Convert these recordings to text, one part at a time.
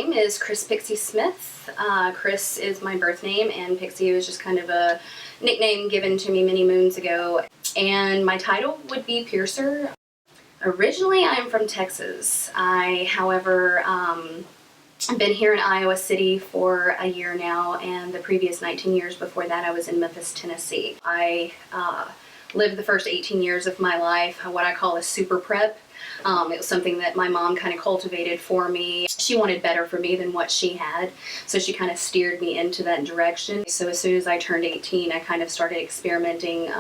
name is Chris Pixi Smith. Chris is my birth name, and Pixi was just kind of a nickname given to me many moons ago. And my title would be piercer. Originally, I am from Texas. However, I've been here in Iowa City for a year now, and the previous 19 years before that I was in Memphis, Tennessee. I lived the first 18 years of my life what I call a super prep. It was something that my mom kind of cultivated for me. She wanted better for me than what she had, so she kind of steered me into that direction. So as soon as I turned 18, I kind of started experimenting.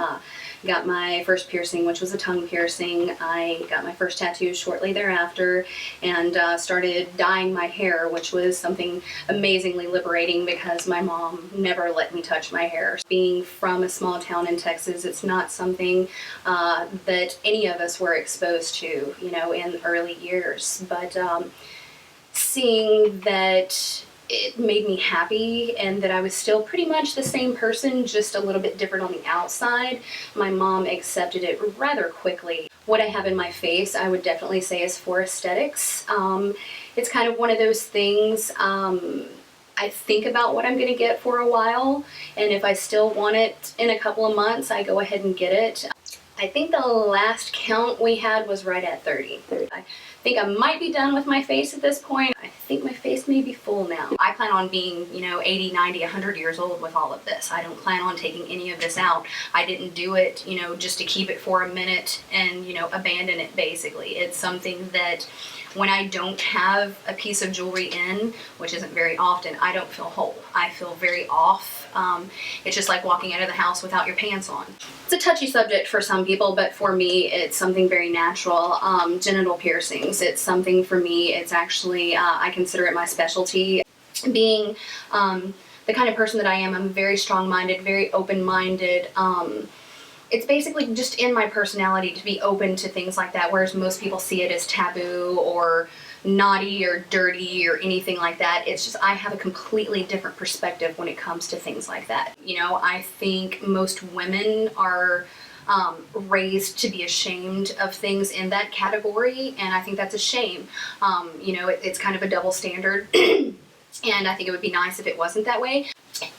Got my first piercing, which was a tongue piercing. I got my first tattoo shortly thereafter, and started dyeing my hair, which was something amazingly liberating because my mom never let me touch my hair. Being from a small town in Texas, it's not something that any of us were exposed to, you know, in the early years. But seeing that it made me happy and that I was still pretty much the same person, just a little bit different on the outside, my mom accepted it rather quickly. What I have in my face, I would definitely say, is for aesthetics. It's kind of one of those things, I think about what I'm going to get for a while, and if I still want it in a couple of months, I go ahead and get it. I think the last count we had was right at 30. I think I might be done with my face at this point. I think my face may be full now. I plan on being, you know, 80, 90, 100 years old with all of this. I don't plan on taking any of this out. I didn't do it, you know, just to keep it for a minute and, you know, abandon it basically. It's something that when I don't have a piece of jewelry in, which isn't very often, I don't feel whole. I feel very off. It's just like walking out of the house without your pants on. It's a touchy subject for some people, but for me, it's something very natural. Genital piercings, it's something for me, it's actually, I consider it my specialty. Being the kind of person that I am, I'm very strong-minded, very open-minded. It's basically just in my personality to be open to things like that, whereas most people see it as taboo or naughty or dirty or anything like that. It's just I have a completely different perspective when it comes to things like that. You know, I think most women are raised to be ashamed of things in that category, and I think that's a shame. You know, it's kind of a double standard, and I think it would be nice if it wasn't that way.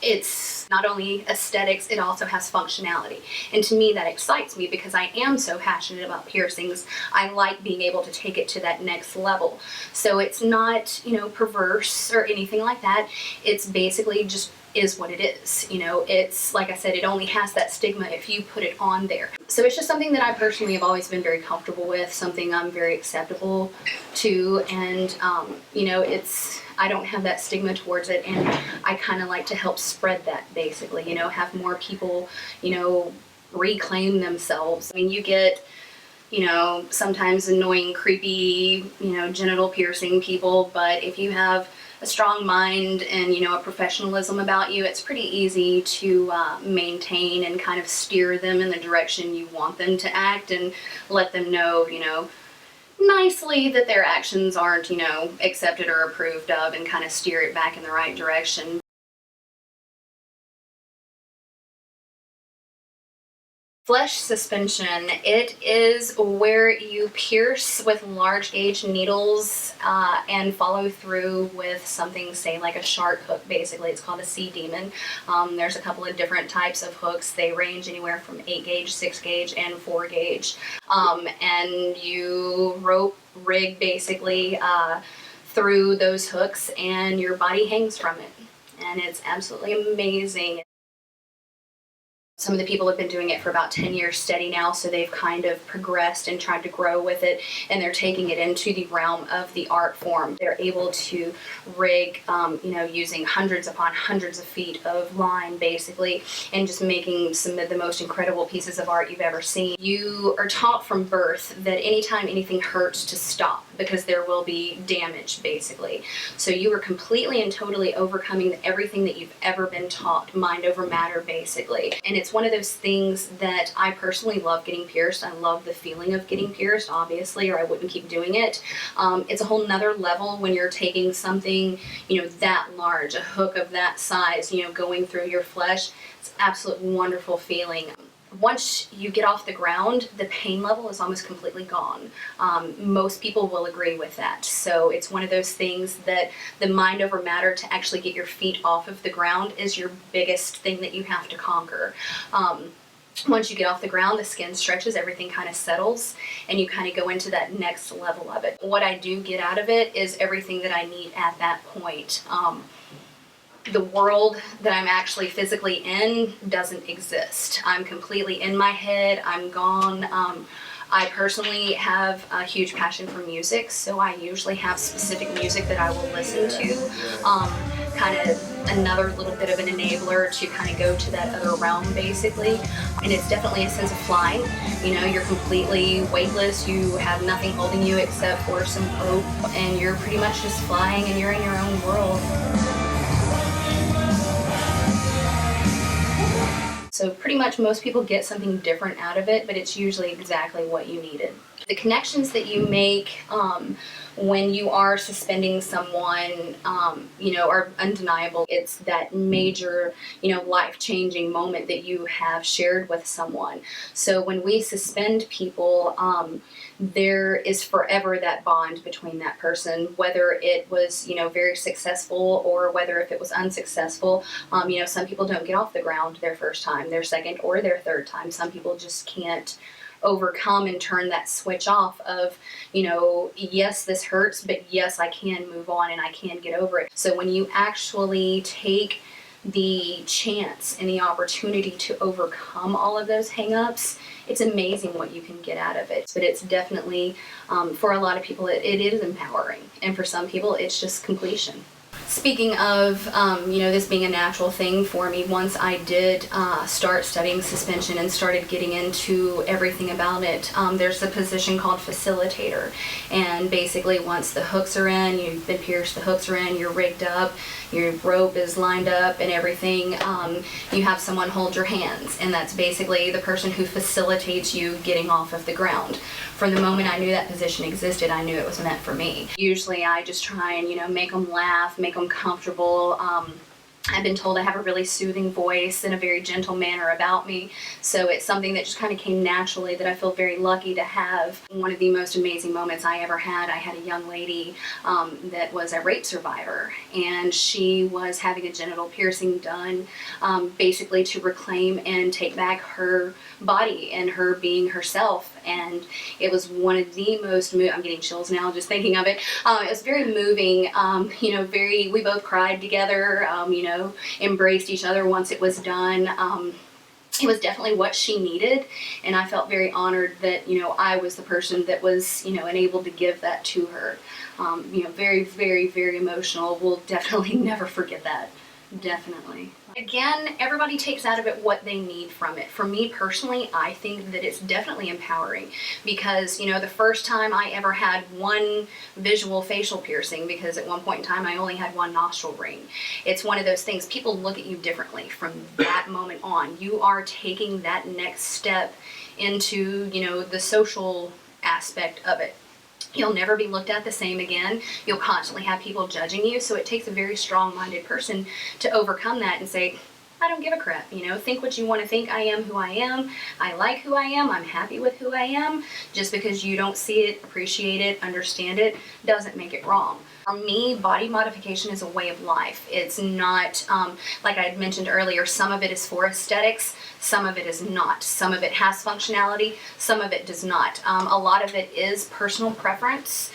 It's not only aesthetics, it also has functionality. And to me, that excites me because I am so passionate about piercings. I like being able to take it to that next level. So it's not, you know, perverse or anything like that. It's basically just is what it is. You know, it's, like I said, it only has that stigma if you put it on there. So it's just something that I personally have always been very comfortable with, something I'm very acceptable to, and, you know, I don't have that stigma towards it, and I kind of like to help spread that, basically, you know, have more people, you know, reclaim themselves. I mean, you get, you know, sometimes annoying, creepy, you know, genital piercing people, but if you have a strong mind and, you know, a professionalism about you, it's pretty easy to maintain and kind of steer them in the direction you want them to act, and let them know, you know, nicely that their actions aren't, you know, accepted or approved of, and kind of steer it back in the right direction. Flesh suspension, it is where you pierce with large gauge needles and follow through with something, say like a shark hook basically. It's called a sea demon. There's a couple of different types of hooks. They range anywhere from 8 gauge, 6 gauge, and 4 gauge. And you rope rig basically through those hooks, and your body hangs from it. And it's absolutely amazing. Some of the people have been doing it for about 10 years steady now, so they've kind of progressed and tried to grow with it, and they're taking it into the realm of the art form. They're able to rig, you know, using hundreds upon hundreds of feet of line, basically, and just making some of the most incredible pieces of art you've ever seen. You are taught from birth that anytime anything hurts, to stop, because there will be damage, basically. So you are completely and totally overcoming everything that you've ever been taught, mind over matter, basically. And it's one of those things that I personally love getting pierced. I love the feeling of getting pierced, obviously, or I wouldn't keep doing it. It's a whole nother level when you're taking something, you know, that large, a hook of that size, you know, going through your flesh. It's an absolute wonderful feeling. once you get off the ground, the pain level is almost completely gone. Most people will agree with that. So it's one of those things that the mind over matter, to actually get your feet off of the ground, is your biggest thing that you have to conquer. Once you get off the ground, the skin stretches, everything kind of settles, and you kind of go into that next level of it. What I do get out of it is everything that I need at that point. The world that I'm actually physically in doesn't exist. I'm completely in my head. I'm gone. I personally have a huge passion for music, so I usually have specific music that I will listen to. Kind of another little bit of an enabler to kind of go to that other realm, basically. And it's definitely a sense of flying. You know, you're completely weightless. You have nothing holding you except for some hope, and you're pretty much just flying, and you're in your own world. So pretty much most people get something different out of it, but it's usually exactly what you needed. The connections that you make when you are suspending someone, are undeniable. It's that major, life-changing moment that you have shared with someone. So when we suspend people, there is forever that bond between that person, whether it was, very successful or whether if it was unsuccessful. Some people don't get off the ground their first time, their second, or their third time. Some people just can't overcome and turn that switch off of, yes, this hurts, but yes, I can move on and I can get over it. So when you actually take the chance and the opportunity to overcome all of those hang-ups, it's amazing what you can get out of it. But it's definitely, for a lot of people, it is empowering. And for some people, it's just completion. Speaking of, this being a natural thing for me, once I did start studying suspension and started getting into everything about it, there's a position called facilitator. And basically once the hooks are in, you've been pierced, the hooks are in, you're rigged up, your rope is lined up and everything, you have someone hold your hands. And that's basically the person who facilitates you getting off of the ground. From the moment I knew that position existed, I knew it was meant for me. Usually I just try and, make them laugh, make them comfortable. I've been told I have a really soothing voice and a very gentle manner about me, so it's something that just kind of came naturally that I feel very lucky to have. One of the most amazing moments I ever had, I had a young lady that was a rape survivor, and she was having a genital piercing done basically to reclaim and take back her body and her being herself. And it was one of the most I'm getting chills now just thinking of it. It was very moving, we both cried together, embraced each other once it was done. It was definitely what she needed, and I felt very honored that, I was the person that was, enabled to give that to her. Very, very, very emotional. We'll definitely never forget that. Definitely. Again, everybody takes out of it what they need from it. For me personally, I think that it's definitely empowering because, the first time I ever had one visual facial piercing, because at one point in time I only had one nostril ring, it's one of those things, people look at you differently from that moment on. You are taking that next step into, the social aspect of it. You'll never be looked at the same again. You'll constantly have people judging you, so it takes a very strong-minded person to overcome that and say, I don't give a crap, think what you want to think. I am who I am. I like who I am. I'm happy with who I am. Just because you don't see it, appreciate it, understand it, doesn't make it wrong. For me, body modification is a way of life. It's not, like I had mentioned earlier, some of it is for aesthetics, some of it is not. Some of it has functionality, some of it does not. A lot of it is personal preference,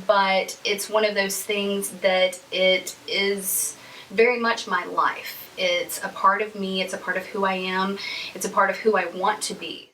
but it's one of those things that it is very much my life. It's a part of me, it's a part of who I am, it's a part of who I want to be.